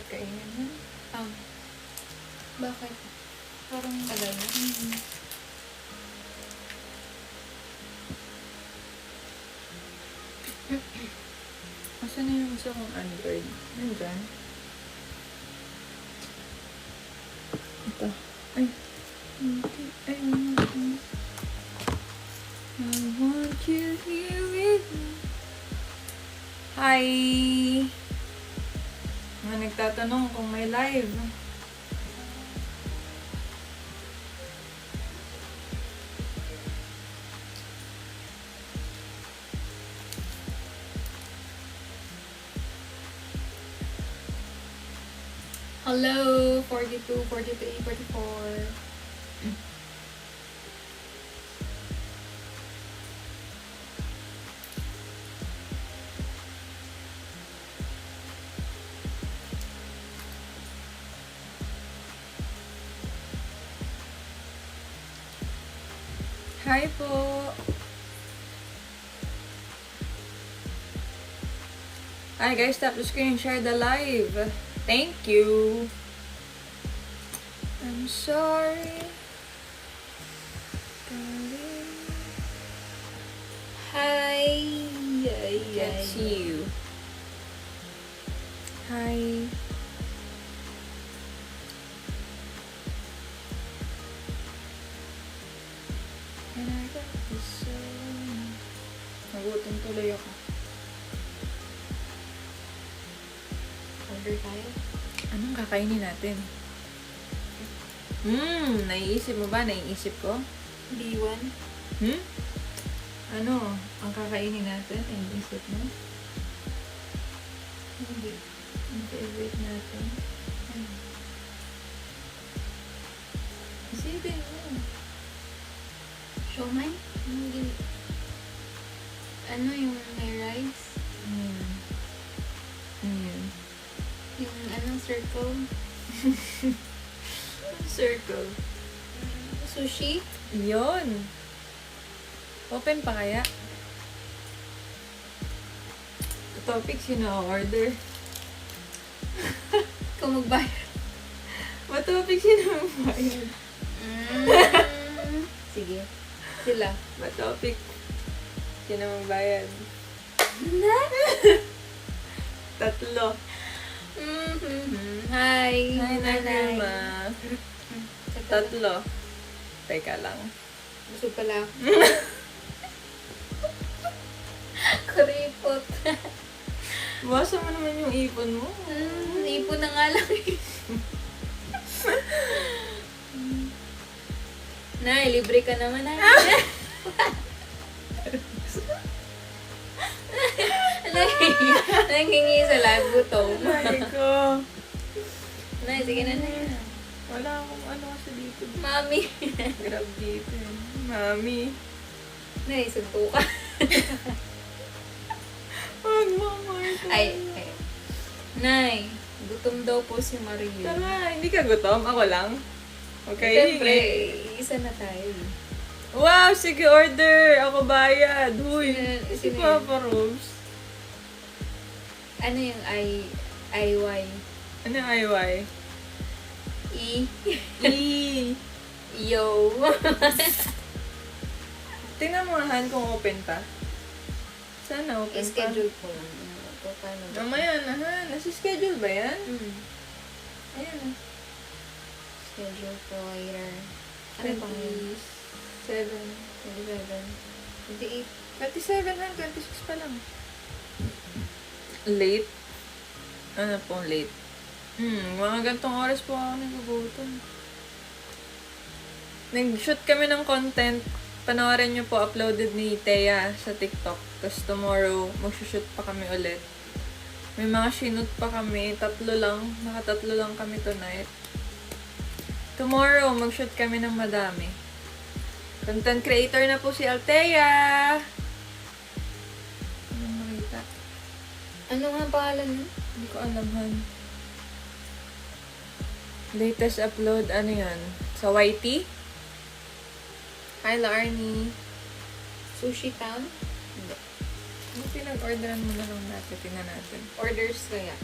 kainin mo. Bakit? Parang tagal na. Asan na yung isa kong Android? Nandyan. Ito. Ay. Ay, I want you here with me. Hi! Mga nagtatanong kung may live. Hello, 42, 43, 44. Hi po! Hi guys, tap the screen, share the live. Thank you. I'm sorry. Hi! That's you. Hi. And I got this song. Nagutom tuloy ako. Order tayo. Anong kakainin natin? Naiisip mo ba? Naiisip ko? B1. Ano? Ang kakainin natin? Naiisip mo? Hindi. Ang favorite natin? Isipin mo. Siomay? Hindi. Ano yung may rice? Yung anong circle? Circle. Sushi? Yun. Open pa kaya? Topics yun na order. Ikaw magbayad. What topics yun na bayad? Sige. Sila. What topic? Yun na bayad. Tatlo. Hi. Hi, Nanay. Nanay. Tatlo. Teka lang. Busog pala ako. Kuripot. Buwasan mo naman yung ipon mo. Ipon na nga lang eh. Nay, libre ka naman Nay. Nangingi sa live gutom. Ay ko. Nay, sige na Nay. Wala akong ano kasi dito. Mami. Grab dito. Mami. Nay, sunto ka. Wag mo, Marta. Ay. Nay, gutom daw po si Mario. Tara, hindi ka gutom? Ako lang? Okay. Siyempre, isa na tayo. Wow, sige, order. Ako bayad. Huy. Si Sino Papa Robs. Ano yung IY? Ano yung IY? E? E. Yo. Tingnan mo nga Han, kung open pa. Sana open pa. I-schedule ko. Paano ba? Mamaya na Han. Nasi-schedule ba yan? Ayan na. Schedule ko later. Ano ba yun? 27. 27. 28. 27 Han, 26 pa lang. Late? Ano pong late? Mga gantong oras po ako nagugutom. Nag-shoot kami ng content. Panoorin nyo po, uploaded ni Thea sa TikTok. Tapos tomorrow, mag-shoot pa kami ulit. May mga shoot pa kami. 3 lang. Naka-3 lang kami tonight. Tomorrow, mag-shoot kami ng madami. Content creator na po si Althea! Anong makita? Ano nga ang pangalan nun? Hindi ko alam, Han. Latest upload, ano yan? Sa YT? Hi, Larnie. Sushi Town? Hindi. Ano pinag-orderan mo na lang natin? Tingnan natin. Orders kaya?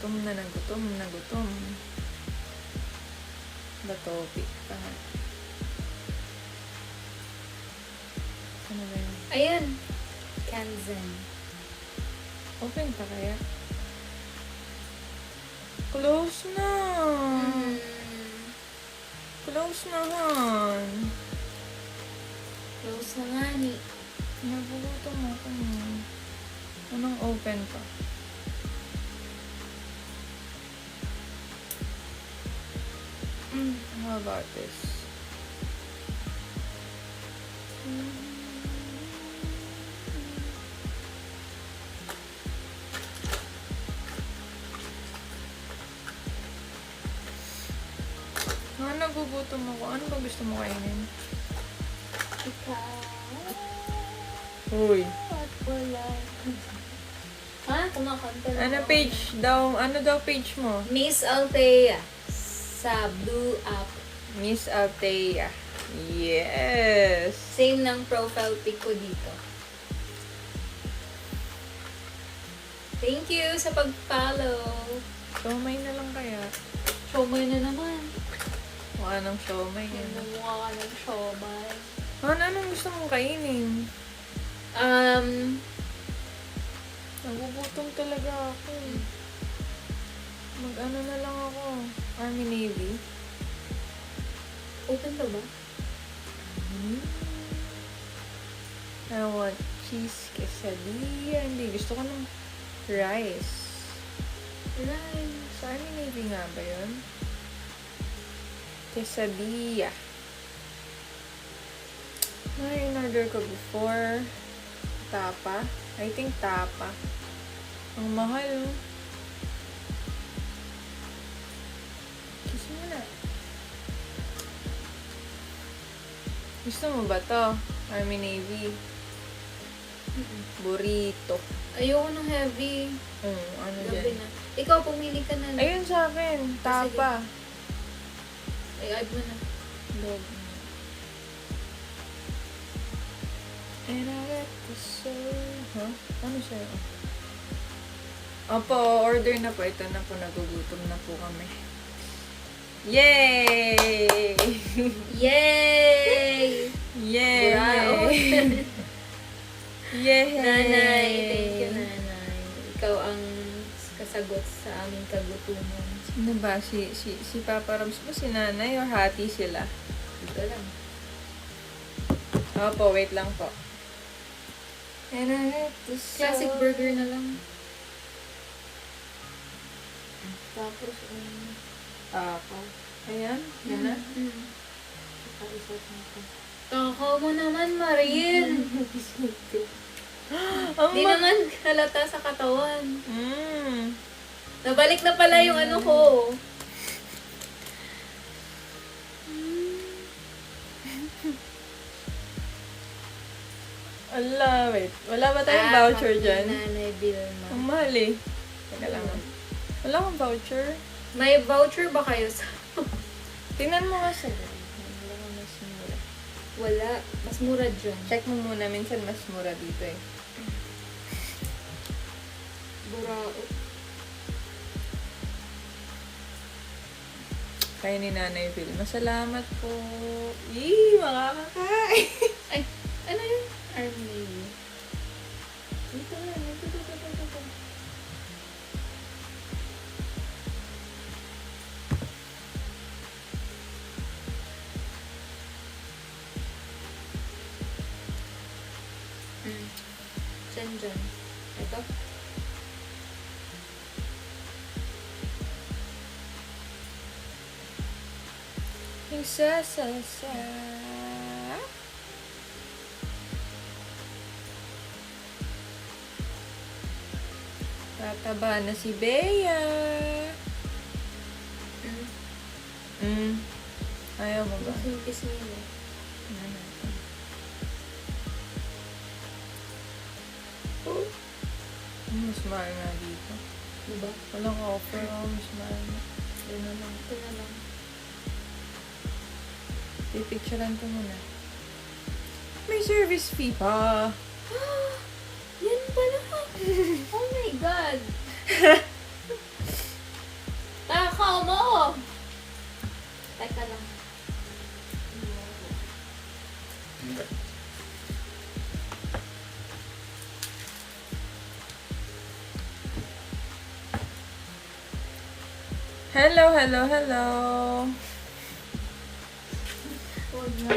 Gutom na na gutom na gutom. Ba topic pa. Ano ba yun? Ayan. Kanzen. Open pa kaya? Close na. Close na, Han. Close na nga ni. Nagugutom ako. Anong open pa? How about this? Nagugutom ako. Ano ba gusto mo kainin? Ikaw. Uy. At wala. Ha? Kumakanta na Ano ako. page daw? Ano daw page mo? Miss Althea. Sa Blue App. Miss Althea. Yes! Same ng profile pic ko dito. Thank you sa pag-follow. Siomay na lang kaya. Shomay na naman. Mukha ng siomay yan. Namukha ka ng shomay. Anong gusto mong kainin? Nagugutom talaga ako. Mag-ano na lang ako. Army Navy. Open pa ba? I want cheese quesadilla. Hindi, gusto ko ng rice. Rice. Sa Army Navy nga ba yun? Quesadilla. Ay, in-order ko before. Tapa. I think tapa. Ang mahal, oh. Kiss mo na. Gusto mo ba to? Army Navy. Burrito. Ayoko ng heavy. Ano Gabi dyan? na. Ikaw, pumili ka na. Ayun sa akin. Tapa. Ay, add mo na. Dog. And I let the soul... Huh? Ano siya? Opo, order na po. Ito na po. Nagugutom na po kami. Yay! Yay! Yay! Burao. Yay! Nanay, thank you, nanay. Ikaw ang kasagot sa aming kagutuman. Sino ba? Si Papa Rams ba? Si nanay or hati sila? Ito lang. Opo, wait lang po. And I let the soul... Classic burger na lang. Tapos, Tapa. Ayan, yan na. Kaisot natin. Takaw mo naman, Mariel. Ang Di naman halata sa katawan. Mm. Nabalik na pala yung ano ko. Ala, wait. Wala ba tayong voucher dyan? Nanay Vilma. Ang mahal eh. Teka lang. Wala akong voucher. May voucher ba kayo sa... Tingnan mo nga sa wala akong mas mura. Wala. Mas mura dyan. Check mo muna. Minsan mas mura dito eh. Burao. Kaya ni Nanay Vilma. Salamat po. Ih, makakakain. Ay, ano yun? Army. Dito na. Dito. Saan dyan? Ito? Yung sa. Tataba na si Bea. Ayaw mo ba? Simpis nila. Tingnan natin. Mas mahal nga dito. Diba? Walang offer. Mas mahal na. Yun na lang. Ito na lang. Pipicturean ko muna. May service fee pa. Yan pala. Oh my God. kakao mo! Teka lang. Hello, hello, hello. Huwag na.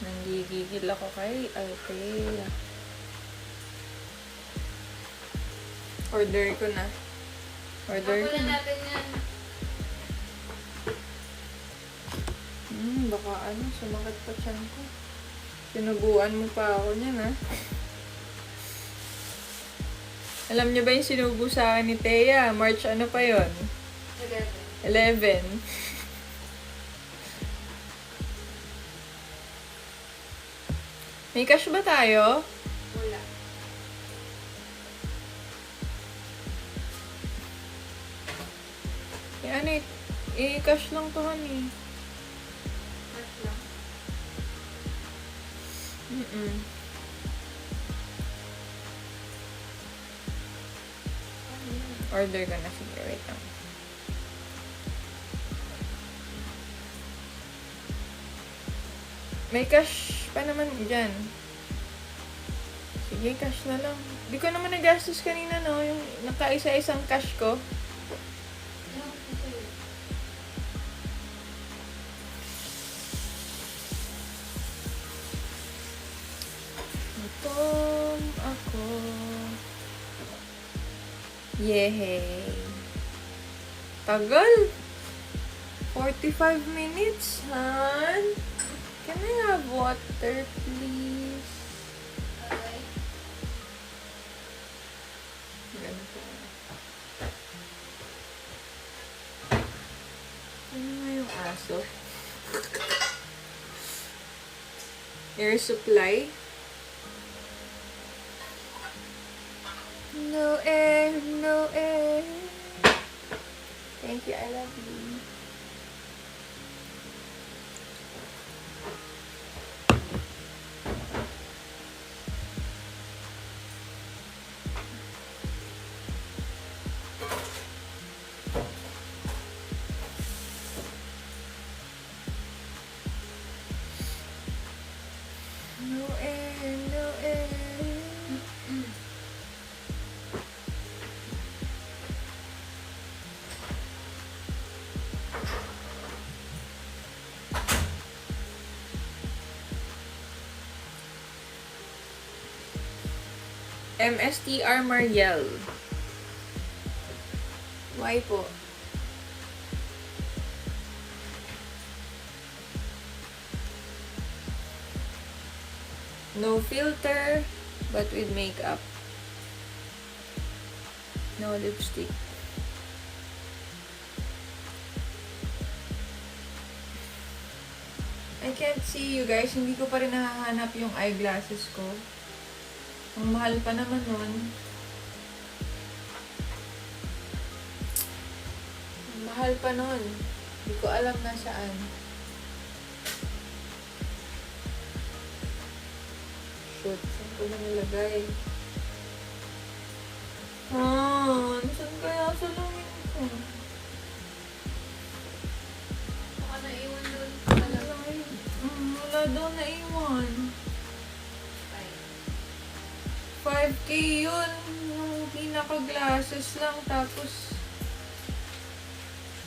Nanggigigil ako kay Althea. Order ko na. Order ko Pakulan na. natin yan. Baka sumakit pa tiyan ko. Sinubuan mo pa ako niyan, ha? Alam niyo ba yung sinubo sa akin ni Thea? March ano pa yon? 11. May cash ba tayo? Wala. I-cash lang to, honey. Cash lang. Order ko na. Sige, wait lang. May cash pa naman dyan. Sige, cash na lang. Di ko naman nagastos kanina, no? Yung nakaisa-isang cash ko. Gutom ako. Yehey. Tagal. 45 minutes, hon. Can I have water, please? Okay. Ganito. Ano nga yung aso? Air supply? No air, no air. Thank you, I love you. No air, no air. MSTR Mariel. Why po? No filter, but with makeup. No lipstick. I can't see you guys. Hindi ko pa rin nahahanap yung eyeglasses ko. Ang mahal pa naman nun. Ang mahal pa nun. Hindi ko alam nasaan. Shoot, saan ko na nilagay? Saan kaya sa langit ko? Baka naiwan doon. Wala daw naiwan. 5K yun. Yung pinaka-glasses lang. Tapos,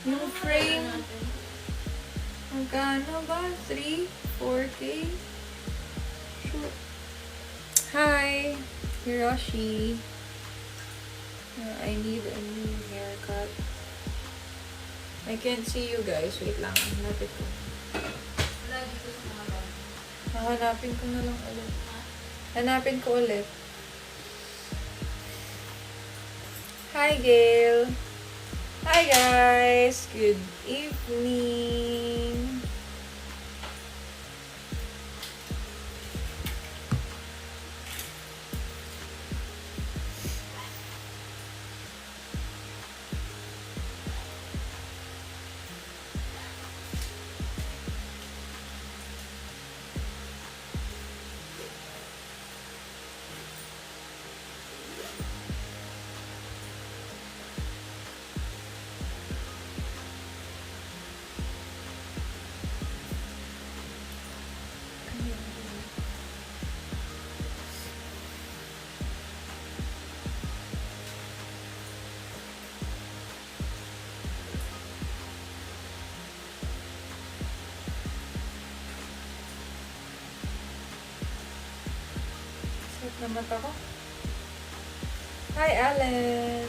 yung frame. Magkano ba? 3? 4K? Shoot. Hi, Hiroshi. I need a new haircut. I can't see you guys. Wait lang. Hanapin ko. Wala dito sa mga bag. Hahanapin ko na lang ulit. Hanapin ko ulit. Hi, Gail. Hi, guys. Good evening. Sa mata ko. Hi, Allen!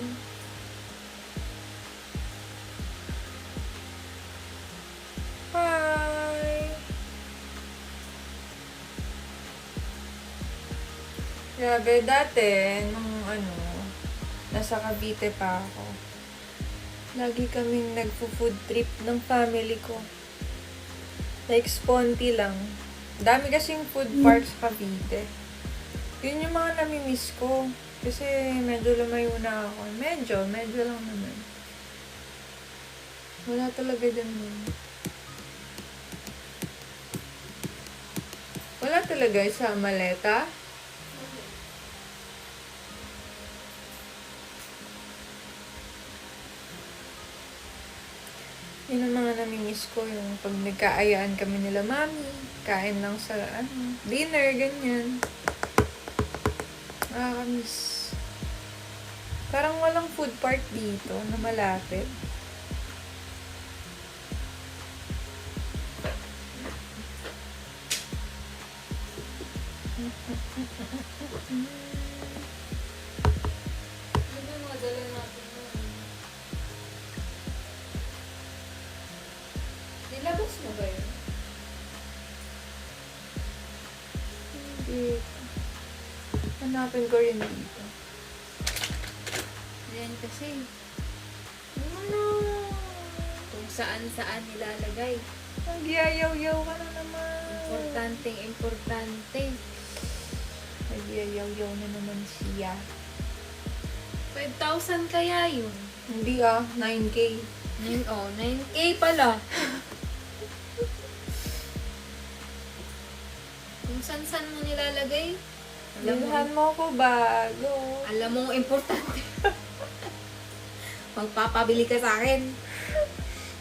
Hi! Grabe, dati, nung nasa Cavite pa ako, lagi kaming nagpo-food trip ng family ko. Like, sponty lang. Dami kasing food park sa Cavite. Yun yung mga nami-miss ko. Kasi medyo lumayo na ako. Medyo lang naman. Wala talaga dyan nun. Wala talaga sa Maleta. Yun ang mga namimiss ko, yung pag nagkaayaan kami nila mami, kain lang sa dinner, ganyan. Nakakamiss. Parang walang food park dito na malapit. Ano yung mga dala natin nun? Nilabas mo ba yun? Hindi. Hanapin ko rin dito. Ayan kasi. Ano? Kung saan-saan nilalagay. Nagyayaw-yaw ka na naman. Importante. Nagyayaw-yaw na naman siya. 5,000 kaya yun? Hindi 9K. 9K pala. Kung saan-saan mo nilalagay, Bilhan mo ko bago. alam mo importante. Magpapabili ka sa akin.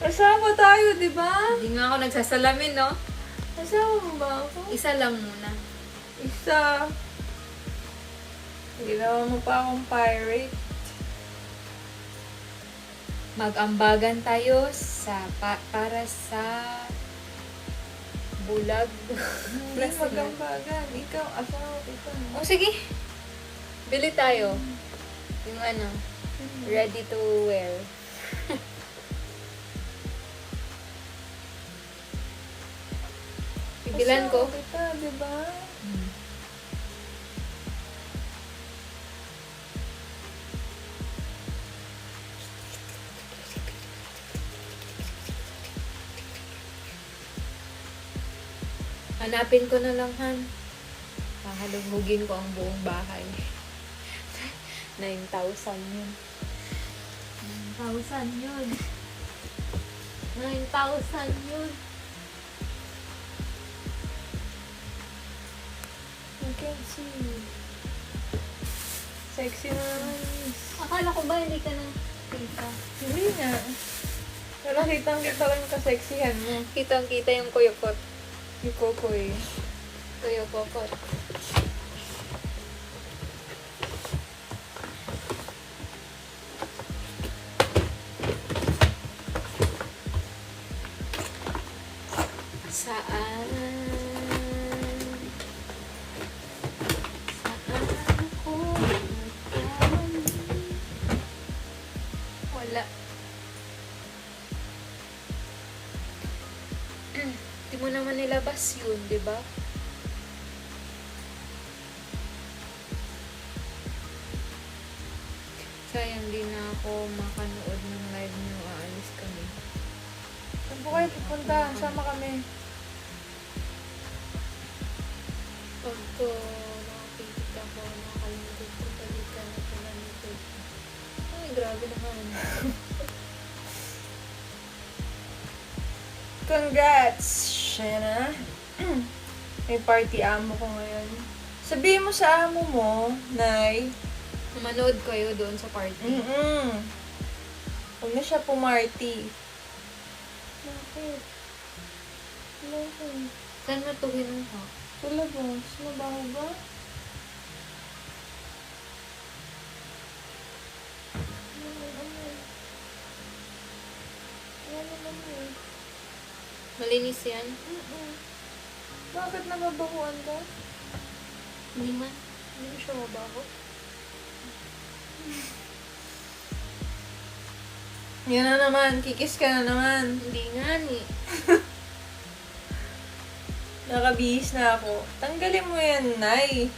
Kasama tayo, di ba? Hindi nga ako nagsasalamin, no? Kasama mo ba ako? Isa lang muna. Isa. Ginawa mo pa akong pirate. Mag-ambagan tayo para sa bulag. Hindi magambagan. Ikaw, asawa, ikaw. O sige. Bili tayo. Yung ready to wear. Ibilan ko. Asawa kita, di ba? Hanapin ko na lang, Han. Hahalugugin ko ang buong bahay. 9,000 yun. 9,000 yun. 9,000 yun. I can see. Sexy na naman. Akala ko ba hindi ka na kita? Hindi nga. Pero kitang-kita lang yung kaseksihan mo. Kitang-kita yung kuyukot. Yung kokoy. Kuyukokot. Saan? Saan ako nagkamali? Wala. Di mo naman nilabas yun, di ba? Sayang din na ako makanood ng live niyo. Aalis kami. Saan po kayo pupunta? Sama kami. Pagka nakapigit ako, nakalimutan ko balikan at pinalimutan ko. Ay, grabe naman. Congrats! Siya na. May party amo ko ngayon. Sabihin mo sa amo mo, Nay. Manood kayo doon sa party. Huwag na siya pumarty. Bakit? Bakit? Saan mo ito kinuha? Sa labas. Mabaho ba? Ano naman? Malinis yan? Bakit nababahuan ka? Hindi man. Hindi mo siya mabaho. Yan na naman, kikis ka na naman. Hindi nga ni. Nakabihis na ako. Tanggalin mo yan, Nay.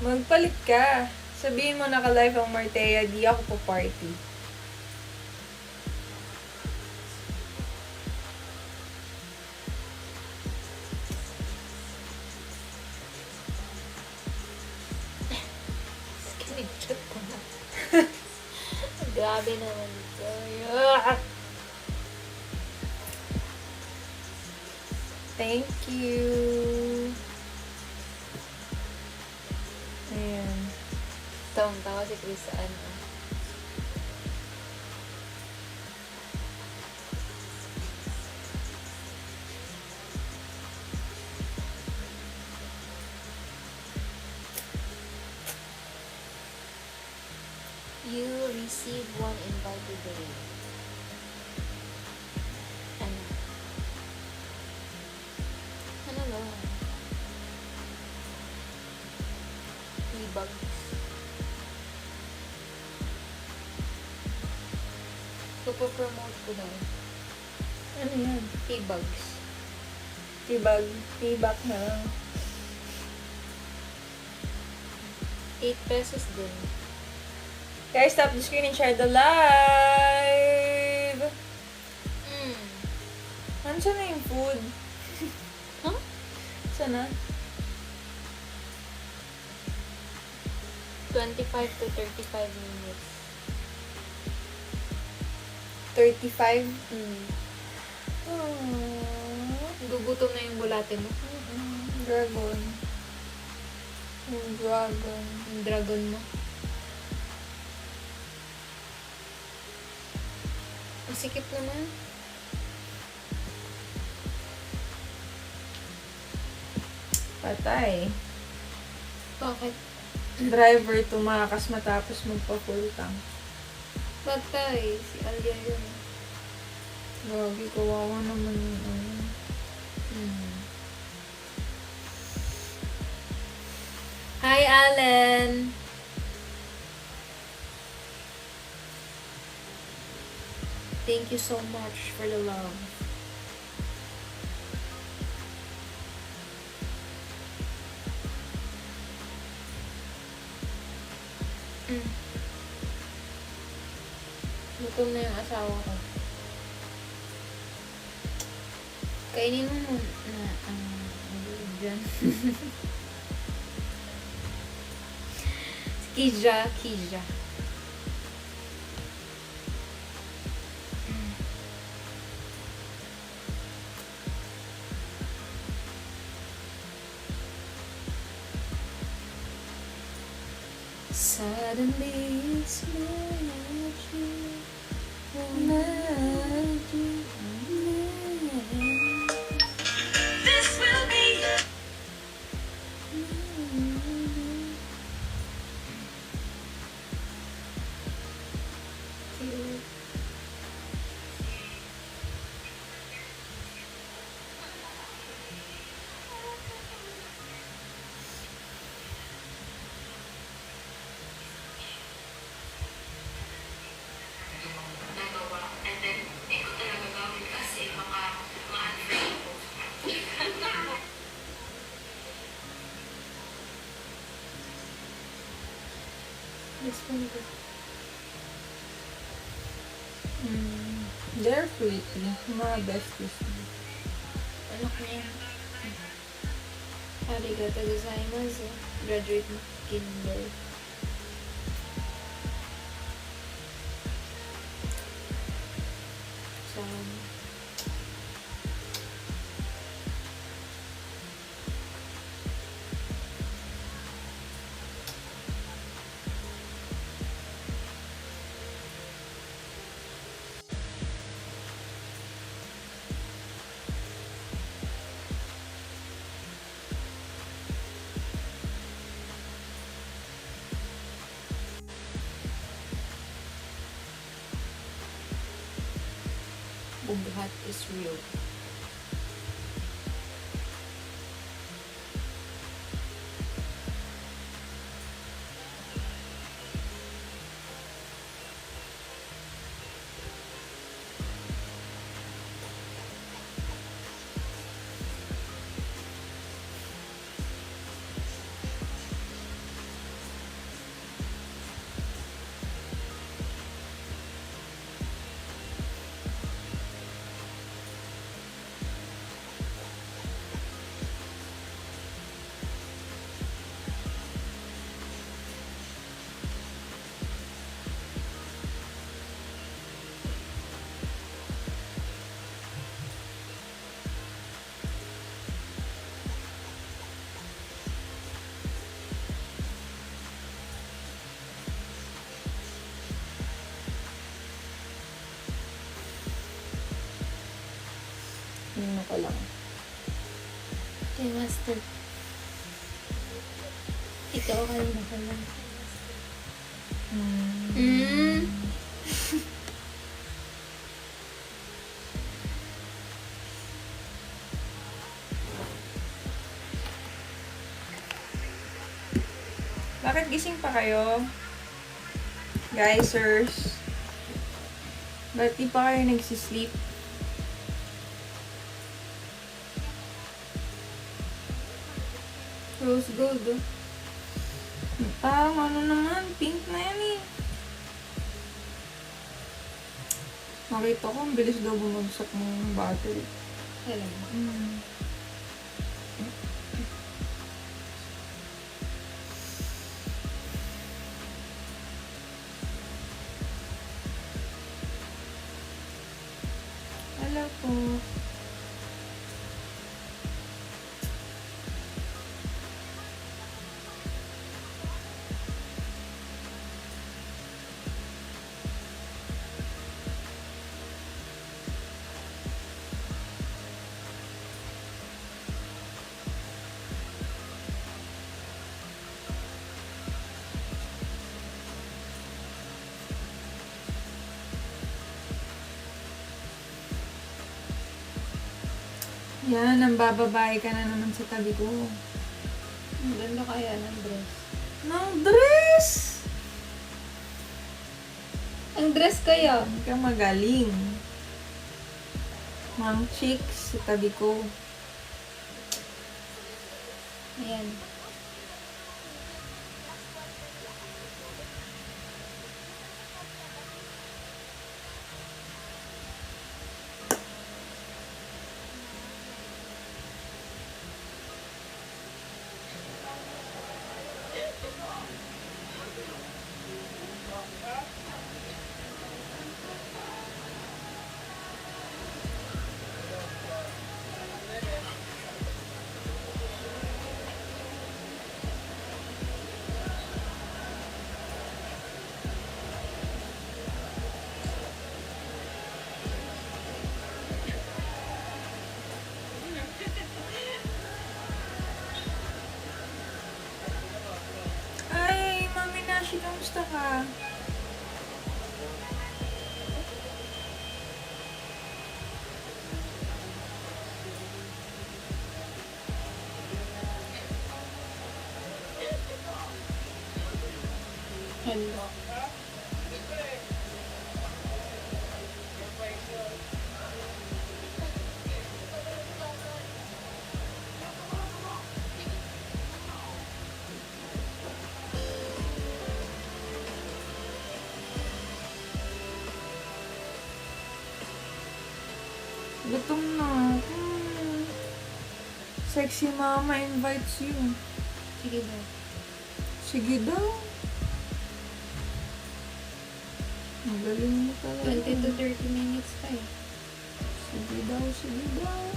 Magpalit ka. Sabihin mo naka-live ang Martea, di ako po party. Screenshot ko na. Grabe naman ito. Yuck! Thank you. Ayan. Tawang-tawa si Chris sa ano. You receive one invite today. Ano? Ano ba? E-bugs. Pupo-promote ko daw. Ano yan? E-bugs. Tibak na lang. 8 pesos din. Guys, stop the screen and share the live! Ano na yung food? Huh? Sana? 25 to 35 minutes. 35? Mm. Aww. Gugutom na yung bulate mo. Dragon. Yung dragon. Yung dragon mo. Ang sikip naman. Patay. Bakit? Driver tumakas matapos magpa-full tank. Patay. Si Alia yun. Gagi, kawawa naman yung ano. Hi, Allen! Thank you so much for the love. Gutom na yung asawa ko. Kainin mo na ang dyan. Kija. Suddenly it's magic. This will be cute. This one good. They're pretty. Mga besties. Anak niya. Arigato gozaimasu. Graduate mo. Kinder. Sana. Bughat is real. ko lang. Kay Master. Ikaw kanina ka lang. Bakit gising pa kayo? Guysers. Ba't di pa kayo nagsisleep? Rose gold, oh. Parang ano naman, pink na yan eh. Nakita ko, ang bilis daw bumagsak ng battery. Alam mo. Hello po. Yan, ang bababae ka na naman sa tabi ko. Ang ganda kaya ng dress. Ng dress! Ang dress kaya? Hindi ka magaling. Mang chicks sa tabi ko. Ayan. Ay, Mami Nashi, kamusta ka? Hello. Gutom na ako. Sexy mama invites you. Sige daw. Sige daw. Magaling mo talaga. 20 to 30 minutes pa eh. Sige daw, sige daw.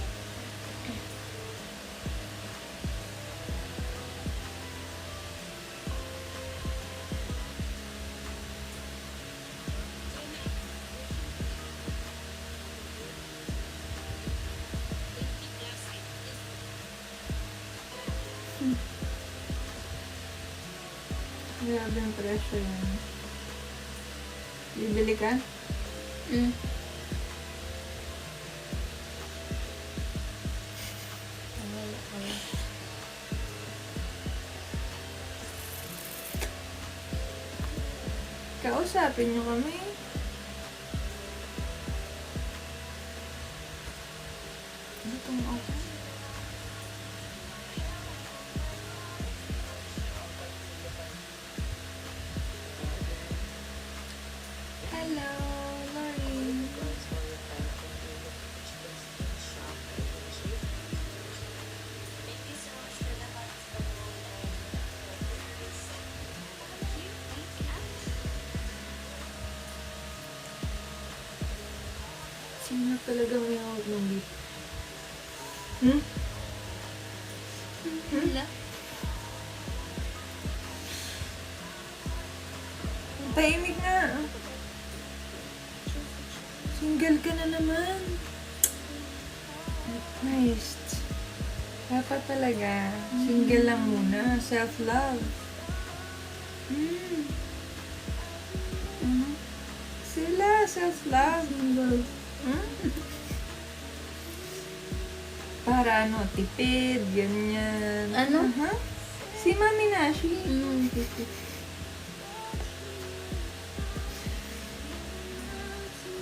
Grabe ang presyo yan. Bibili ka? Wala kaya. Kausapin nyo kami. Gutom ako. Hello, Lauren. Sino talaga may hawak ng beef? Wala. Ang tahimik na. Single ka na naman. Christ. Dapat talaga. Single lang muna. Self-love. Sila, self-love. Para ano, tipid, ganyan. Ano? Aha. Si Mami Nashi.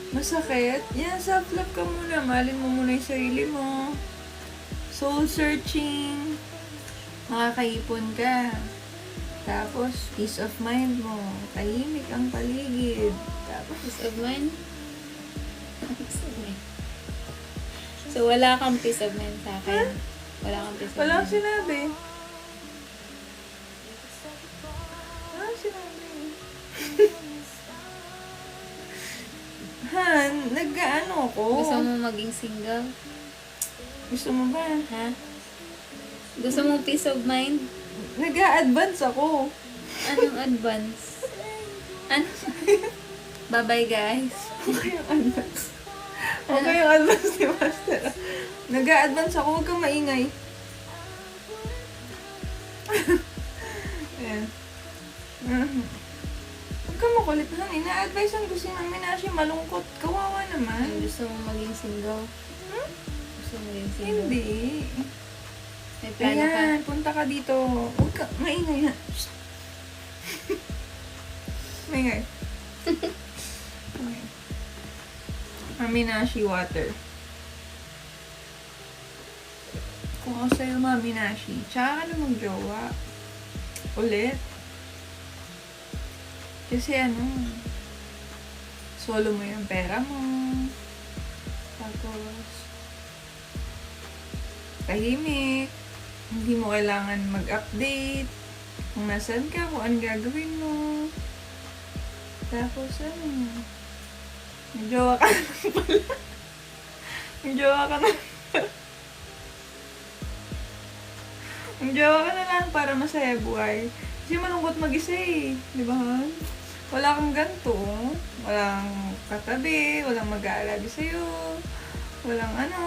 Masakit? Yan, self-love ka muna. Mahalin mo muna yung sarili mo. Soul searching. Makakaipon ka. Tapos, peace of mind mo. Tahimik ang paligid. Tapos, Peace of mind? Peace of mind. So, wala kang peace of mind sa akin? Wala kang peace of walang mind? sinabi. Walang sinabi. Han, nag-ano ko. Gusto mo maging single? Gusto mo ba? Ha? Gusto mo peace of mind? Nag-a-advance ako. Anong advance? Ano? Bye-bye, guys. Okay yung advance. Okay yung advance ni Master. Nag-a-advance ako. Huwag kang maingay. Ayan. Huwag kang makulit na. Ina-advise ang gusto namin na siya malungkot. Kawawa naman. Gusto mo maging single? Gusto mo maging single? Hindi. May plano ka? Ayan, punta ka dito. Huwag ka, maingay ha. Shh. Maingay. Okay. Mami Nashi water. Kung ako sa'yo, Mami Nashi, tsaka ka na mag-jowa. Ulit. Kasi ano, solo mo yung pera mo. Tapos, tahimik. Hindi mo kailangan mag-update. Kung nasan ka, kung anong gagawin mo. Tapos, ano, may jowa ka na pala. May jowa ka na. May jowa ka na lang para masaya buhay. Kasi malungkot mag-isa eh. Di ba, Han? Wala kang ganito. Walang katabi, walang mag-aalaga sa'yo. Walang ano,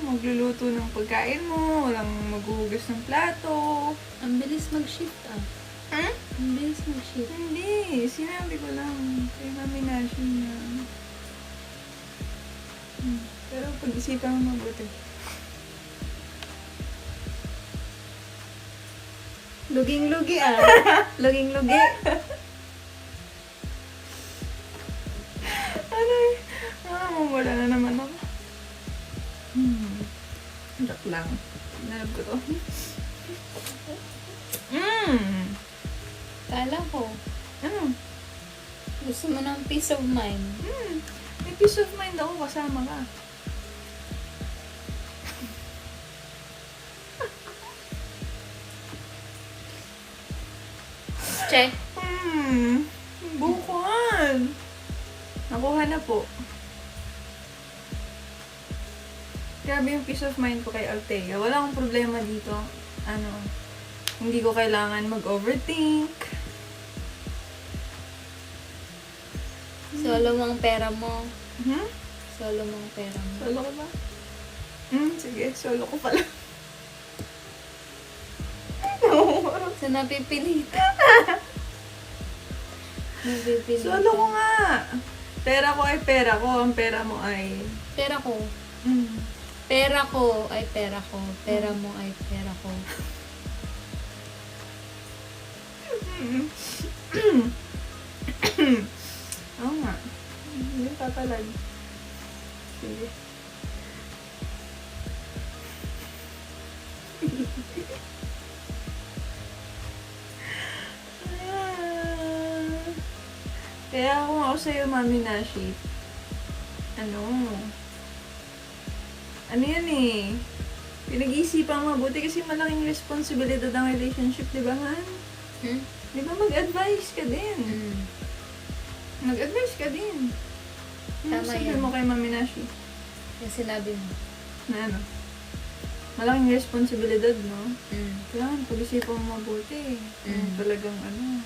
magluluto ng pagkain mo, walang maghuhugas ng plato. Ang bilis mag-shift ah. Ang bilis mag-shift. Hindi, sinabi ko lang kay Mami Nashi na. Pero pag-isipan mo mabuti. Luging-lugi ah. Luging-lugi. Ano eh? Wala na naman ako. Joke lang. Nalab ko to. Kala ko, Ano? gusto mo ng peace of mind. May peace of mind ako kasama ka. Che. Bukuhan. Nakuha na po. Grabe yung peace of mind ko kay Althea. Wala akong problema dito. Ano, hindi ko kailangan mag-overthink. Solo mo ang pera mo. Hmm? Solo mo ang pera mo. Solo ko ba? Sige. Solo ko pala. So, napipilitan. Napipilitan. Solo ko nga. Pera ko ay pera ko. Ang pera mo ay... Pera ko. Pera ko ay pera ko. Pera mo ay pera ko. Oo nga. Hindi tatalag. Sige. Kaya kung ako sa'yo, Mami Nashi, ano yan eh, pinag-iisipan mabuti kasi malaking responsibilidad ang relationship, di ba, Han? Di ba, mag-advise ka din. Mag-advise ka din. Tama Sabi yan. mo kay Mami Nashi, Yung sinabi mo. na ano, malaking responsibilidad, no? Kailangan pag-isipan mo mabuti. Kung talagang ano,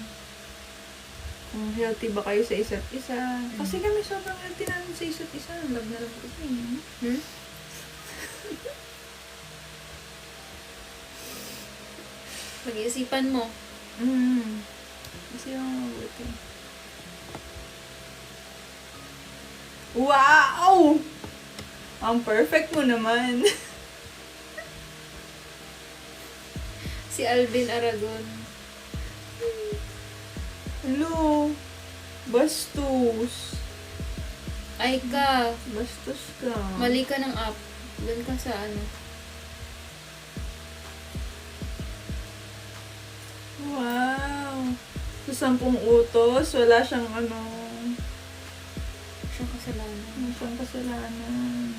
kung healthy ba kayo sa isa't isa. Kasi kami sobrang healthy namin sa isa't isa. Love na love ko siya. Pag-iisipan mo. Kasi yung mabuti. Wow! Ang perfect mo naman. Si Alvin Aragon. Hello. Bastos. Ay ka. Bastos ka. Mali ka ng app. Doon ka sa ano. Wow. Sa 10 utos, wala siyang ano. Siyang kasalanan. Wala siyang kasalanan.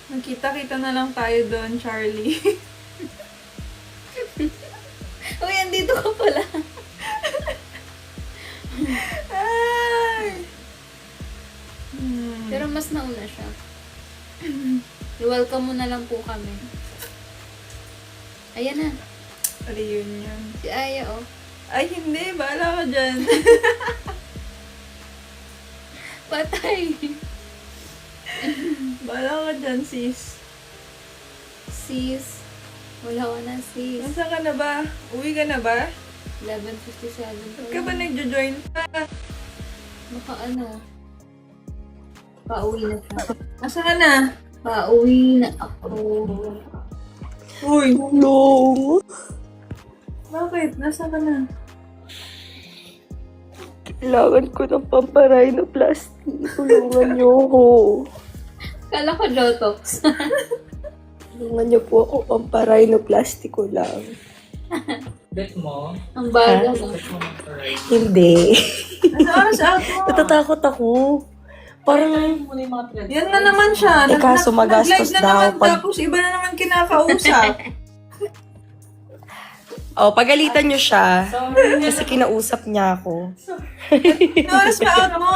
Nagkita-kita na lang tayo doon, Charlie. Uy, andito ka pala. Ay! Pero mas nauna siya. I-welcome mo na lang po kami. Ayan na. Reunion. Si Aya, oh. Ay, hindi. Bahala ka dyan. Patay. Bahala ka dyan, sis. Sis. Wala ka na, sis. Nasaan ka na ba? Uwi ka na ba? 11:57 Ba't ka ba nagjo-join pa? Baka ano. Pauwi na siya. Nasaan ka na? Pauwi na ako. Uy! Tulong! Bakit? Nasaan ka na? Kailangan ko ng pamparay na plastic. Tulungan niyo ako. Kala ko Jotox. Tulungan niyo po ako, pamparay na plastic ko lang. Bet mo? Ang baga mo. Bet mo ng parade. Hindi. Nasaan oras out mo? Natatakot ako. Parang, Muna yung mga pinag- Yan na naman siya. Eh, kaso magastos nag-live na daw naman, pag- tapos iba na naman kinakausap. pagalitan niyo siya. Kasi kinausap niya ako. Ano oras pa out mo?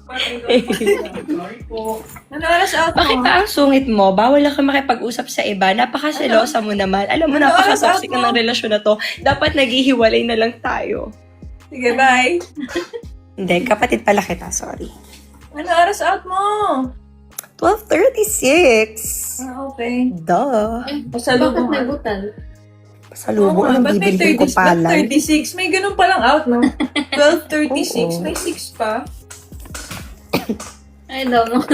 Sorry po. Ano oras out mo? Bakit ang sungit mo? Bawal lang ka makipag-usap sa iba. Napakaselosa mo naman. Alam mo, Ano napaka-toxic oras na ng relasyon na to. Dapat naghihiwalay na lang tayo. Sige, bye. Hindi, kapatid pala kita. Sorry. Ano oras out mo? 12:36. Okay. Duh. Pasalubong. Bakit may butal? Pasalubong ang ba't may bibili ko 30 pa ba't lang. 36? May ganun palang out, no? 12:36. Oo. May 6 pa. Ay, daw mo.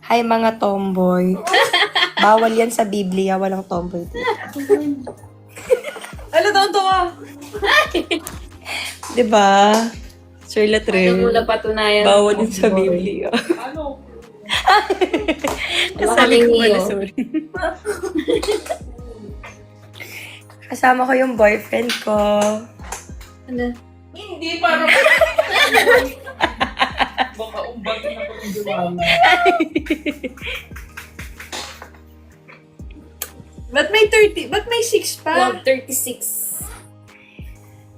Hi mga tomboy. Bawal yan sa Biblia, walang tomboy dito. Ano taon to ka? Diba? Sir Ano mo Latrell, napatunayan? bawal yan sa Biblia. Ano? Kasali ko pala, Iyo. sorry. Kasama ko yung boyfriend ko. Ano? Hindi, parang... Baka umbagin ako ng diwala. Ba't may 30? Ba't may 6 pa? 12:36.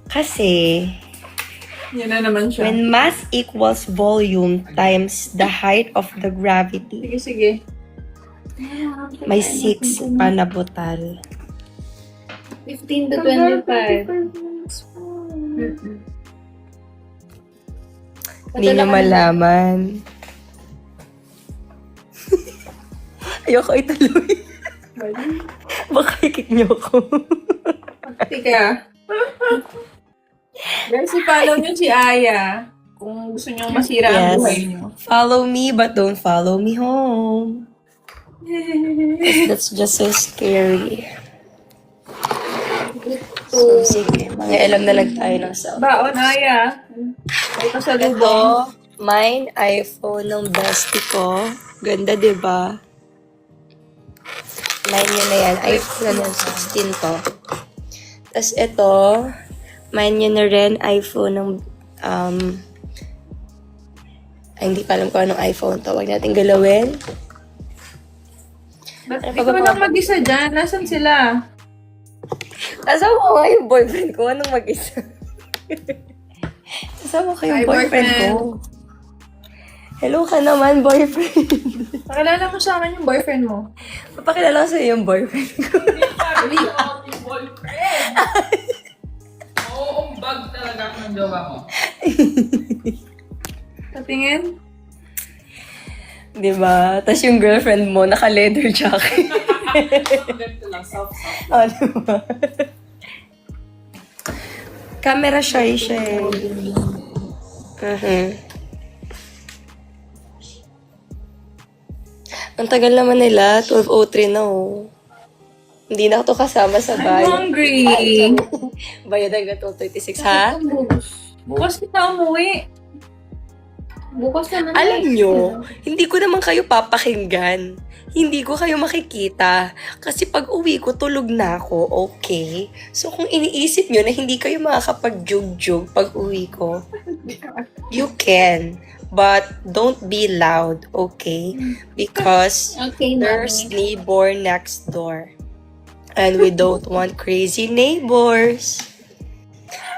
Kasi, Yan na naman siya. when mass equals volume times the height of the gravity, Sige, sige. may 6 pa na butal. 15 to 25. Hindi nyo malaman. Ayoko ituloy. Baka ikik nyo ako. Tika. Guys, i-follow nyo si Aya kung gusto nyo masira ang Yes. buhay nyo. Follow me but don't follow me home. That's just so scary. So, sige. Mga alam na lang tayo ng self. Baon, Aya. May Ito, pasalubong. mine iPhone ng bestie ko. Ganda, diba? Mine yun na yan. iPhone ng 16 to. Tapos ito, mine yun na rin. iPhone ng, ay, hindi ko alam kung anong iPhone to. Huwag natin galawin. Ba't Ano di pa ko ba lang mag-isa dyan? Nasaan sila? Kasama ko nga yung boyfriend ko. Anong mag-isa? Kasama ko yung Hi, boyfriend boyfriend. ko. Hello ka naman, boyfriend. Pakilala mo sa akin yung boyfriend mo. Papakilala ko sa'yo yung boyfriend ko. Sabi ko, yung boyfriend. Oo, umbag talaga ako ng jowa mo. Patingin? Diba? Tapos yung girlfriend mo, naka-leather jacket. Ganito lang, soft. Oh, diba? Camera shy siya eh. Ang tagal naman nila, 12:03 na oh. Hindi na ako to kasama sa I'm bahay. hungry. Bayad hanggang 12:36, ha? Bukas kita umuwi. Bukas naman. Alam nyo, hindi ko naman kayo papakinggan. Hindi ko kayo makikita. Kasi pag uwi ko, tulog na ako, okay? So kung iniisip nyo na hindi kayo makakapag-jug-jug pag uwi ko, you can. But don't be loud, okay? Because Okay, there's neighbor next door. And we don't want crazy neighbors.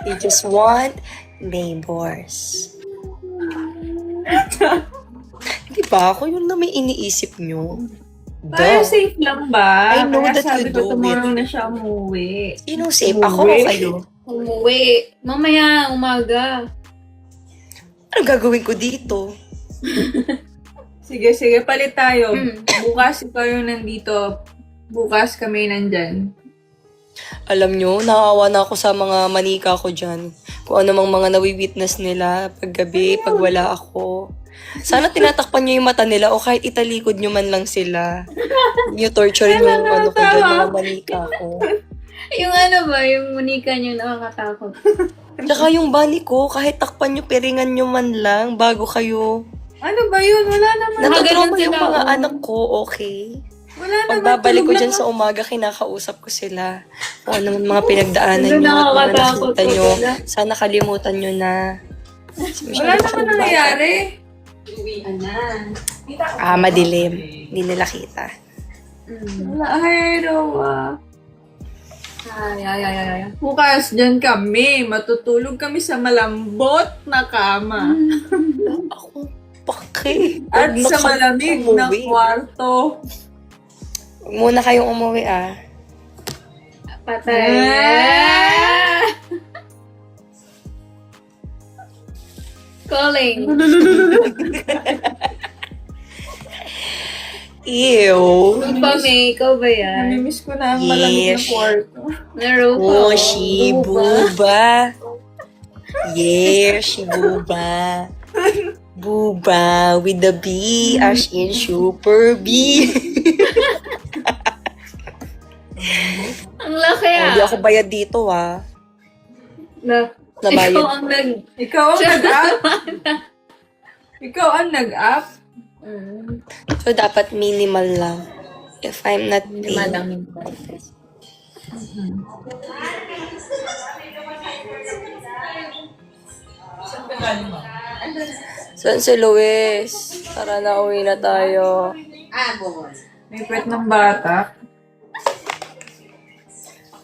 We just want neighbors. Di ba? Ako yun na may iniisip nyo. Tayo Duh. safe lang ba? I know Kaya that sabi you ko do tomorrow na siya umuwi. Sino safe? Ako o Umuwi. kayo? Umuwi. Mamaya, umaga. Anong gagawin ko dito? Sige, palit tayo. Bukas ikaw yung nandito. Bukas kami nandyan. Alam nyo, naawa na ako sa mga manika ko dyan. Kung ano mang mga nawi-witness nila paggabi, pag wala ako. Sana tinatakpan nyo yung mata nila o kahit italikod nyo man lang sila. Yung torture yung ano ko dyan, mga manika ko. Yung ano ba, yung munika niyo nakakatakot. Tsaka yung bani ko, kahit takpan nyo, piringan nyo man lang bago kayo. Ano ba yun? Wala naman. Natutrauma yung sila, mga oh. anak ko, okay? Wala naman. Pagbabalik ko Tulog dyan lang sa umaga, kinakausap ko sila. Kung ano man mga pinagdaanan Ano nyo at mga nakakatakot nakita nyo. sila? Sana kalimutan nyo na. Wala naman nangyayari. Madilim. Hindi nila kita. Wala. Ay, Roa. Bukas dyan kami. Matutulog kami sa malambot na kama. Ako, pake. At sa malamig na kwarto. Huwag muna kayong umuwi, Patay. Calling. Ew. Ba, May, ikaw ba yan? Namimiss ko na ang malamig na Yes. kwarto. Naro pa. Oh, she buba. Yeah, she buba. Buba with the B as in super B. Ang laki Hindi ako bayad dito, Nabayad. Ikaw ang Ikaw ang nag-up? Ikaw ang nag-up? So, dapat minimal lang. If I'm not paying. Malamig ba? Saan si Luis? Tara na, uwi na tayo. May pet ng bata.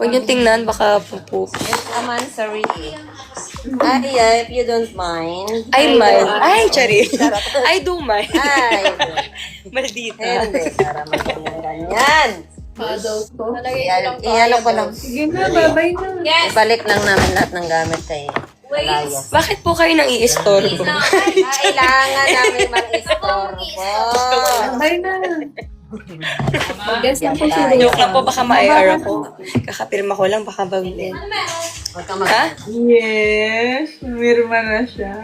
Huwag niyo tingnan, baka pupup. Aman, sorry. If you don't mind. I mind. Ay, Chari. I do mind. Ay, Maldita. hindi. Para magandang ganyan. Paddle ko. Iyan ko lang. Sige na, babay na. Ibalik lang namin lahat ng gamit kay Alaya. Bakit po kayo nang i-istorbo? Kailangan namin mag-istorbo. Babay na. Guess na po siya. Joke lang po, baka ma-IR ako. Kakapirma ko lang, baka bawin. Huwag ka Ha? Yes, mirma na siya.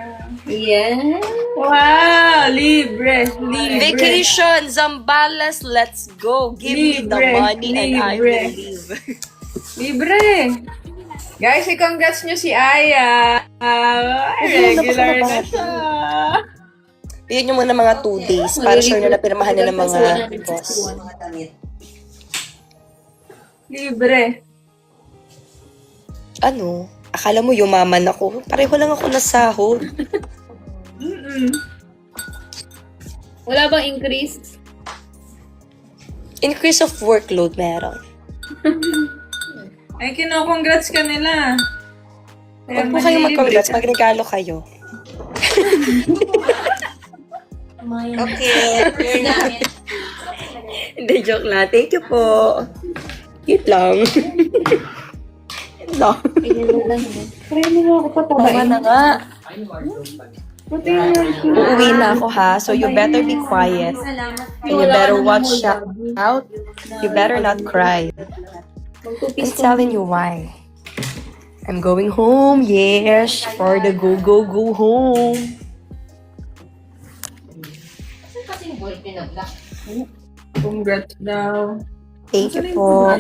Yeah. Wow, libre. Vacation, Zambales, let's go. Give me the Libre, money and I libre. will leave. Libre. Guys, i-congrats nyo si Aya. Regular na siya. Bigyan nyo muna mga 2 days para sure na napirmahan nila mga boss. Libre. Ano? Akala mo yumaman ako? Pareho lang ako nasahod. Wala bang increase? Increase of workload meron. Ay, kino-congrats ka nila. Huwag po kayo mag-congrats, magregalo kayo. Okay. You're not. Hindi, joke lang. Thank you po. Cute lang. Cute lang. Try mo ako Tama na nga. Ay, wardrobe pa. Uuwi na ako ha, so you better be quiet. And you better watch out. You better not cry. I'm telling you why. I'm going home, yes, for the go, go, go home. Congrats daw. Thank you po.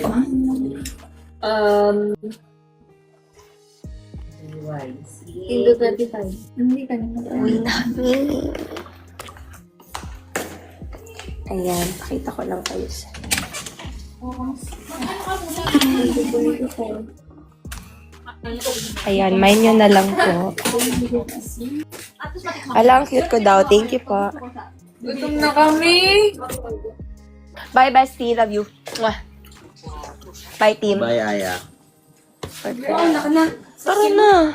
Indo 25. Hindi ka naman. Uwi na kami. Ayan, pakita ko lang kayo sa... Ayan, mine nyo na lang po. Ala, ang cute ko daw. Thank you po. Gutom na kami. Bye, bestie. Love you. Mwah. Bye, team. Bye, Aya. Tara na.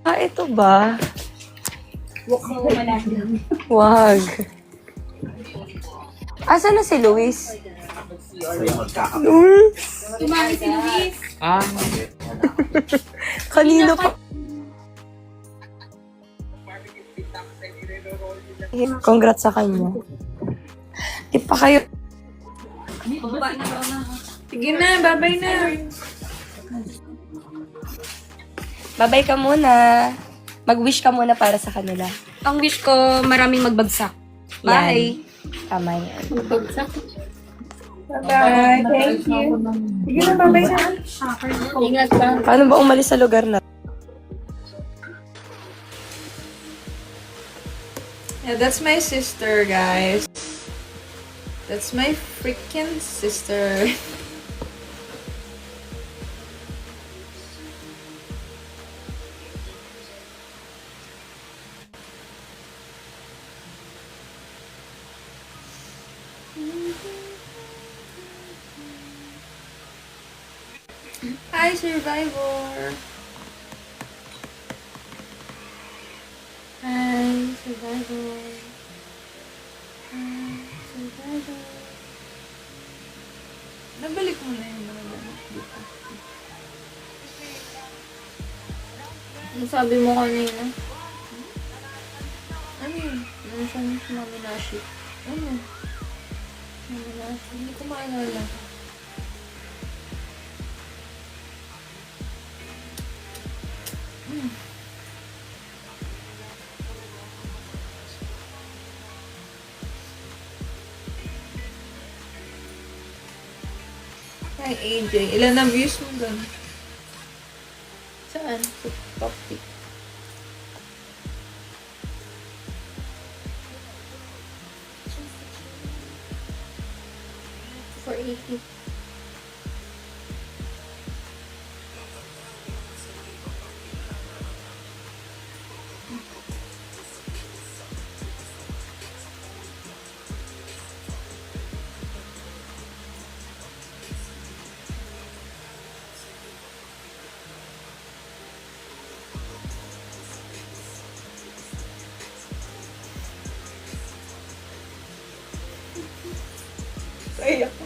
Ha, ito ba? Wag. Asa na si Luis? Tumali si Luis. Kanino pa? Congrats sa kanya. Di pa kayo... Sige na, bye-bye na. Babay ka muna. Mag-wish ka muna para sa kanila. Ang wish ko, maraming magbagsak. Bye! Tama yan. Bye-bye. Thank you. Sige na, bye-bye na. Ingat ka. Paano ba umalis sa lugar na? Yeah, that's my sister, guys. That's my freaking sister. Hi, Survivor. Hi, Survivor. Hi, Survivor. Nabalik mo na yung mga ganap dito. Ano sabi mo kanina? Ano yun? Ano siya ni Mami Nashi? Ano? Mami Nashi? Hindi ko maalala. Hi, AJ. Ilan na views mo doon? Saan? Sa topic. For 80. Ay, ako.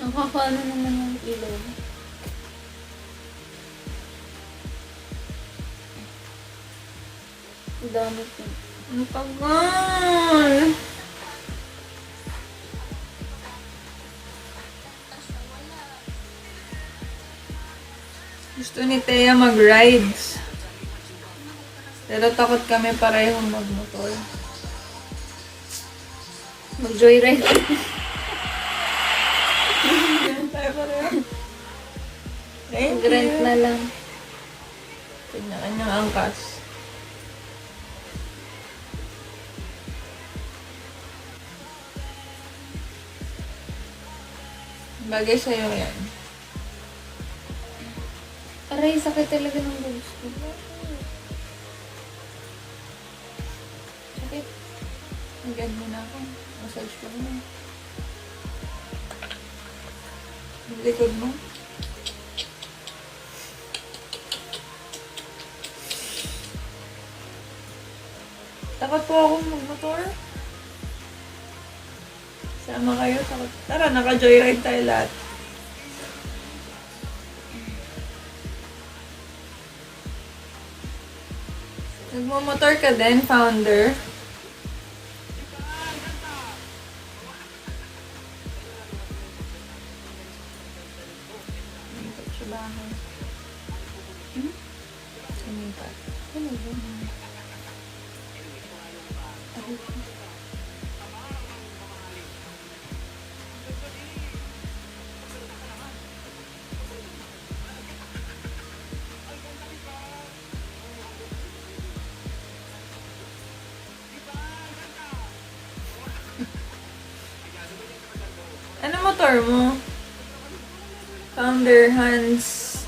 Nakakaano naman yung ilaw. Ang dami ko. Ang tagal. Gusto ni Thea mag-rides. Pero takot kami parehong mag-motor. Mag-joyride. Tayo pareho. Mag-rent na lang. Kanya-kanyang angkas. Bagay sa'yo yan. Aray, sakit talaga ng boobs ko. Sakit. Agad mo na ako. Massage ko na. Yung likod mo. Takot po akong magmotor. Sama kayo. Takot. Tara, naka-joyride tayo lahat. Nagmamotor ka din, founder. Sumipat sa bahay. Sumipat. Ano motor mo? Founder Hans.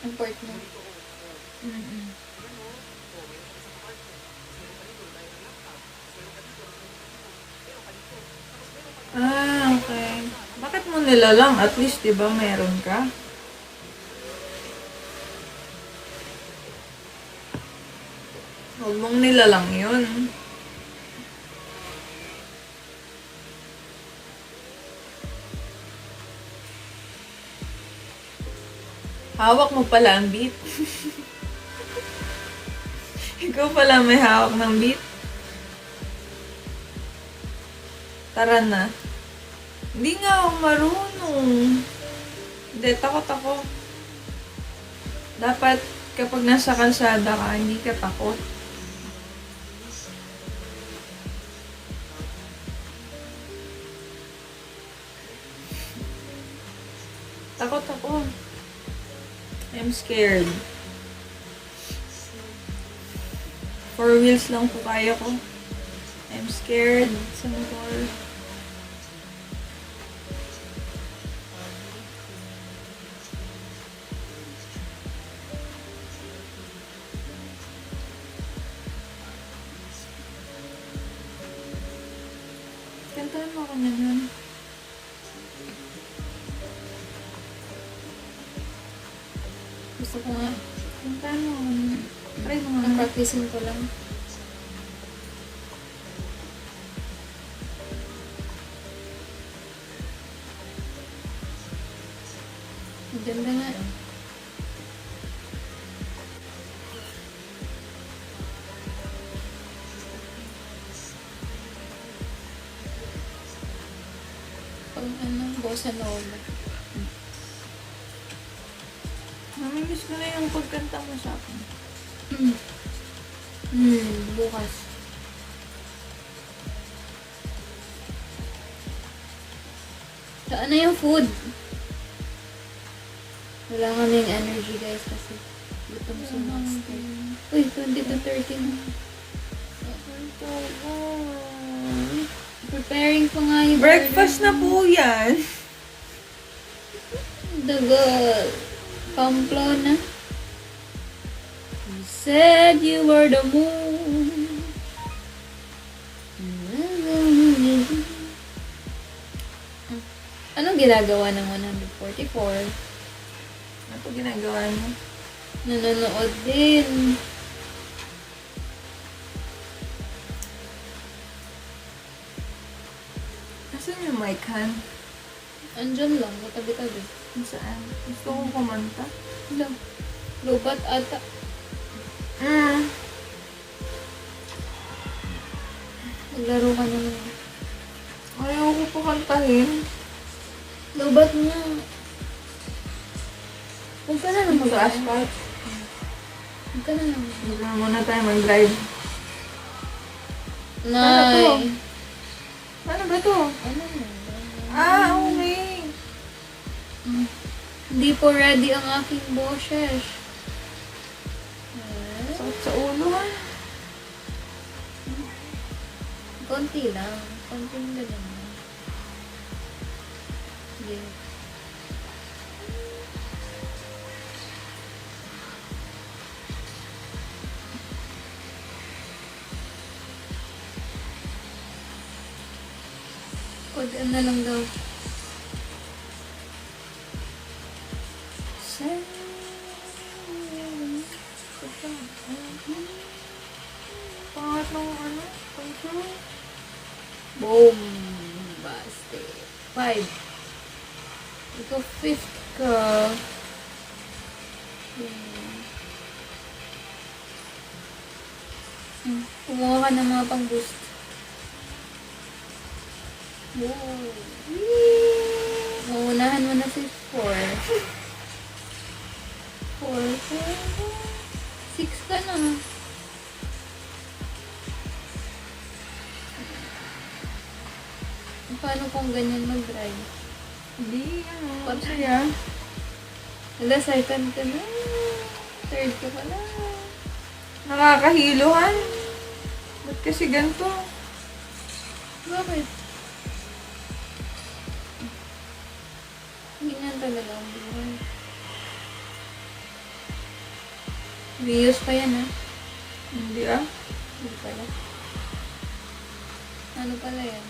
Import mo. Okay. Bakit mo nilalang? At least, di ba, meron ka? Huwag mong nilalang yun. Hawak mo pala ang beat. Ikaw pala may hawak ng beat. Tara na. Hindi nga ako marunong. Hindi, takot ako. Dapat kapag nasa kalsada ka, hindi ka takot. Takot ako. I'm scared. 4 wheels lang po kaya ko. I'm scared sa motor. Kantahan mo ako niyan. Gusto ko nga. Kantahan mo ako niyan. Try mo nga. Practicein ko lang. Ang ganda nga. Pag ano, bossa nova. Namimiss ko na yung pagkanta mo sa akin. Bukas. Saan na yung food? Wala kaming energy guys kasi gutom si Master. Uy, 20 to 13. Preparing pa nga yung Breakfast na po yan. Dagal. Pamplona. You said you were the moon. Anong ginagawa ng 144? Ano po ginagawa mo? Nanonood din. Asan yung mic, Han? Andyan lang, katabi-tabi. Saan? Gusto kong kumanta. Lang. Lubat ata. Naglaro ka na naman. Ayaw ko po kantahin. Lubat nga. Huwag ka na naman. Sa asphalt. Huwag ka na naman. Huwag na muna tayo mag-drive. Nay. Ano ba to? Ano na? Okay. Hindi po ready ang aking boses. Sakit sa ulo, ha? Konti lang. Konting na lang. Sige. Kodaan na lang daw. Boom! Basket. 5. Ikaw 5th ka. Kumuha ka ng mga pang-boost. Wow. Maunahan mo na si 4. 6 ka na. Paano kung ganyan mag-drive? Hindi, ano, What's masaya. Wala, second ka na. Third ka pala. Nakakahiluhan. Ba't kasi ganito? Bakit? Ganyan talaga ang buhay. Views pa yan, ha? Hindi ah. Hindi pala. Ano pala yan?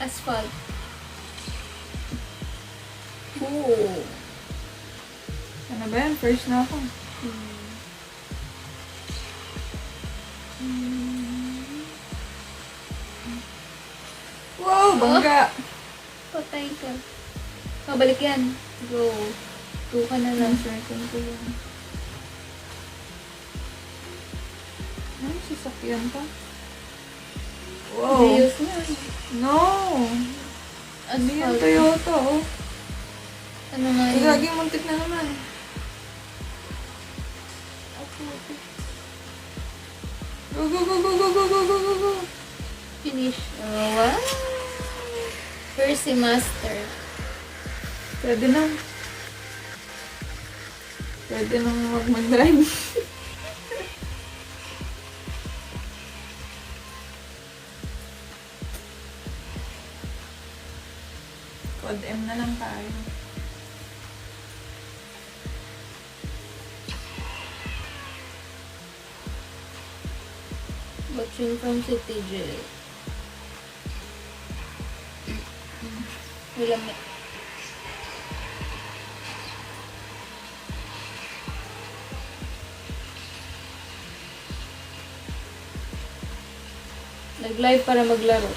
Asphalt. Oo. Ano ba yan? First na ako. Wow, bangga. Patay ka. Pabalik yan. Go. 2 ka na lang. Second ko yan. Ay, sasakyan pa. Wow. Views na. No. Hindi yan Asphalt. Toyota, oh. Ano nga yun? Lagi muntik na naman. Go, go, go, go, go, go, go, go, go, go. Finish. Oh, wow. First semester. Pwede na. Pwede nang mag-drive. Code M na lang tayo. Watching from City Jail. Wala na. Nag-live para maglaro.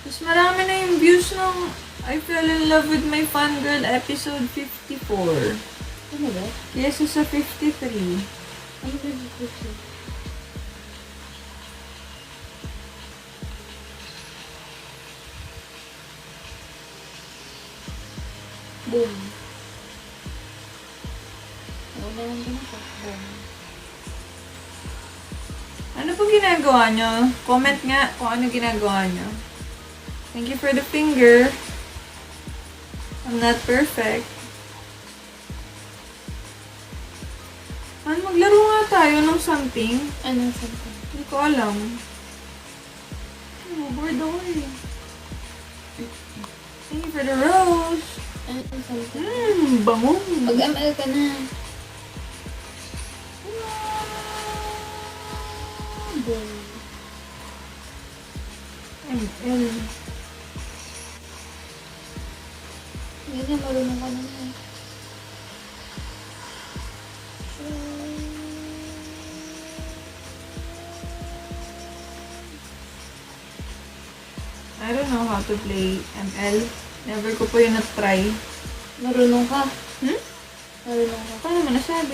Mas marami na yung views ng I Fell in Love with My Fangirl episode 54. Ano ba? Kesa sa 53. Ano ba ito? Boom. Wala lang din ako. Boom. Ano po ginagawa nyo? Comment nga kung ano ginagawa nyo. Thank you for the finger. I'm not perfect. Maglaro nga tayo ng something. Ano something? Hindi ko alam. Oh, bored ako eh. Thank you for the rose. Ano something? Bango. Mag-ML ka na. Boom. ML. Ganyan, marunong ka naman. I don't know how to play ML. Never ko po yun na-try. Marunong ka. Hmm? Marunong ka. Paano mo nasabi?